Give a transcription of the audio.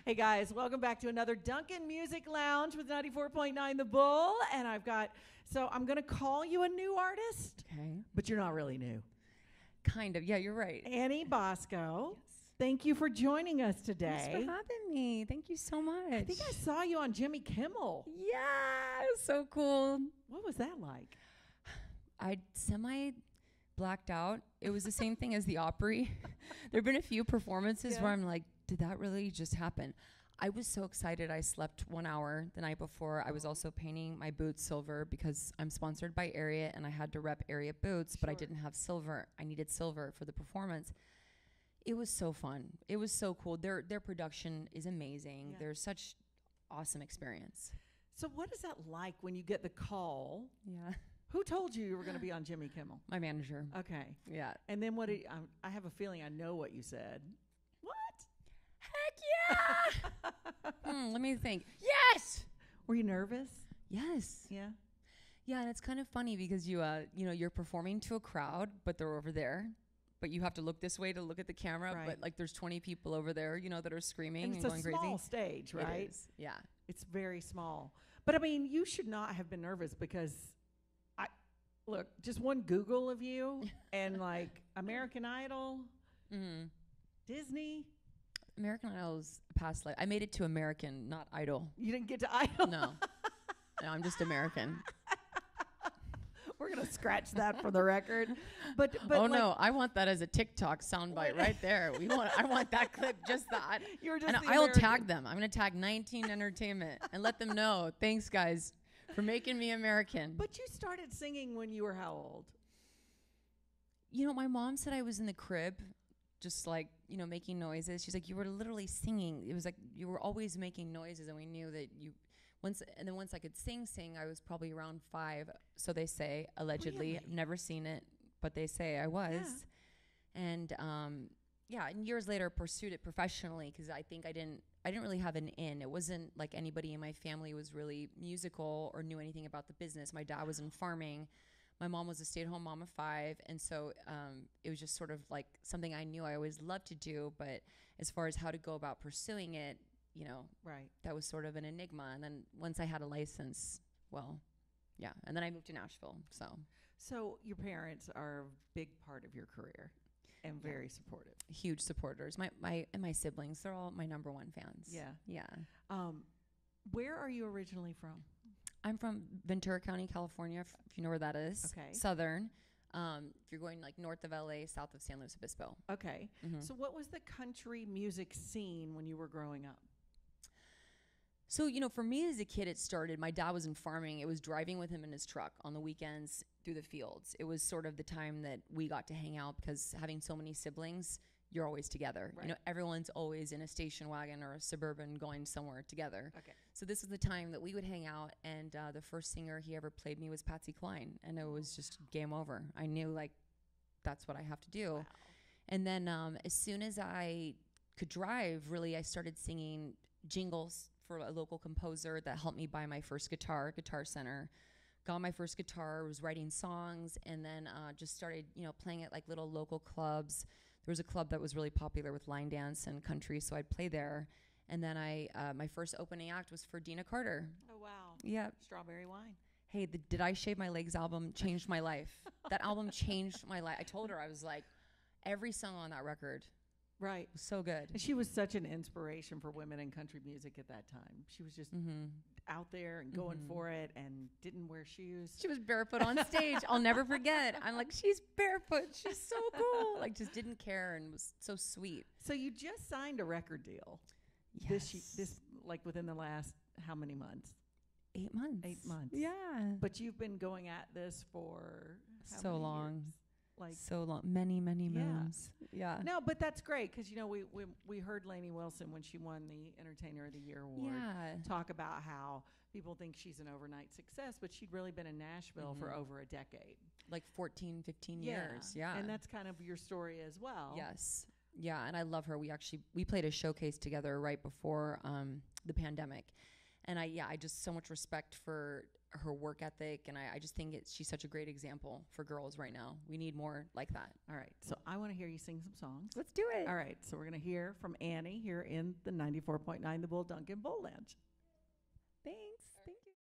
Hey guys, welcome back to another Dunkin Music Lounge with 94.9 The Bull. And I'm going to call you a new artist. Okay. But you're not really new. Kind of. Yeah, you're right. Annie Bosko. Yes. Thank you for joining us today. Thanks for having me. Thank you so much. I think I saw you on Jimmy Kimmel. Yeah, it was so cool. What was that like? I blacked out. It was the same thing as the Opry. There have been a few performances where I'm like, did that really just happen? I was so excited. I slept 1 hour the night before. I was also painting my boots silver because I'm sponsored by Area and I had to rep Area boots, but I didn't have silver. I needed silver for the performance. It was so fun. It was so cool. Their production is amazing. Yeah. They're such awesome experience. So what is that like when you get the call? Yeah. Who told you were going to be on Jimmy Kimmel? My manager. Okay. Yeah. And then what did I have a feeling I know what you said. What? Heck yeah! Let me think. Yes! Were you nervous? Yes. Yeah. Yeah, and it's kind of funny because you're performing to a crowd, but they're over there. But you have to look this way to look at the camera. Right. But like there's 20 people over there, that are screaming and, It's going a crazy. small stage, right? It is. Yeah. It's very small. But I mean, you should not have been nervous because look, just one Google of you and like American Idol, Disney. American Idol's a past life. I made it to American, not Idol. You didn't get to Idol? No. No, I'm just American. We're going to scratch that for the record. But oh, no. I want that as a TikTok soundbite right there. I want that clip, just that. You're just and the I'll American. tag them. I'm going to tag 19 Entertainment and let them know. Thanks, guys, for making me American. But you started singing when you were how old? My mom said I was in the crib, just like, making noises. She's like, you were literally singing. It was like you were always making noises, and we knew that once I could sing, I was probably around 5. So they say, allegedly. Really? I've never seen it, but they say I was. Yeah. And and years later pursued it professionally because I think I didn't really have an in. It wasn't like anybody in my family was really musical or knew anything about the business. My dad was in farming. My mom was a stay-at-home mom of 5, and so it was just sort of like something I knew I always loved to do, but as far as how to go about pursuing it, right, that was sort of an enigma. And then once I had a license, and then I moved to Nashville. So your parents are a big part of your career and very supportive. Huge supporters. My siblings, they're all my number 1 fans. Yeah. Yeah. Where are you originally from? I'm from Ventura County, California, if you know where that is. Okay. Southern. If you're going like north of LA, south of San Luis Obispo. Okay. So what was the country music scene when you were growing up? So, for me as a kid, it started, my dad was in farming. It was driving with him in his truck on the weekends through the fields. It was sort of the time that we got to hang out because having so many siblings, you're always together. Right. Everyone's always in a station wagon or a Suburban going somewhere together. Okay. So this is the time that we would hang out, and the first singer he ever played me was Patsy Cline, and it was just game over. I knew, like, that's what I have to do. Wow. And then as soon as I could drive, really, I started singing jingles for a local composer that helped me buy my first Guitar Center. Got my first guitar, was writing songs, and then just started, playing at like little local clubs. There was a club that was really popular with line dance and country, so I'd play there. And then my first opening act was for Dina Carter. Oh, wow. Yeah. Strawberry Wine. Hey, the Did I Shave My Legs album changed my life. That album changed my life. I told her, I was like, every song on that record Right. was so good. And she was such an inspiration for women in country music at that time. She was just out there and going for it and didn't wear shoes. She was barefoot on stage. I'll never forget. I'm like, she's barefoot. She's so cool. Like, just didn't care and was so sweet. So you just signed a record deal. Yes. This like within the last how many months? 8 months. 8 months. Yeah. But you've been going at this for how So many long. years? Like So long. Many moons. Yeah. No, but that's great because we heard Lainey Wilson when she won the Entertainer of the Year award talk about how people think she's an overnight success, but she'd really been in Nashville for over a decade. Like 14, 15 years. Yeah. And that's kind of your story as well. Yes. Yeah, and I love her. We played a showcase together right before the pandemic. And I just so much respect for her work ethic. And I just think she's such a great example for girls right now. We need more like that. All right. So I want to hear you sing some songs. Let's do it. All right. So we're going to hear from Annie here in the 94.9 The Bull Dunkin' Bowl Lounge.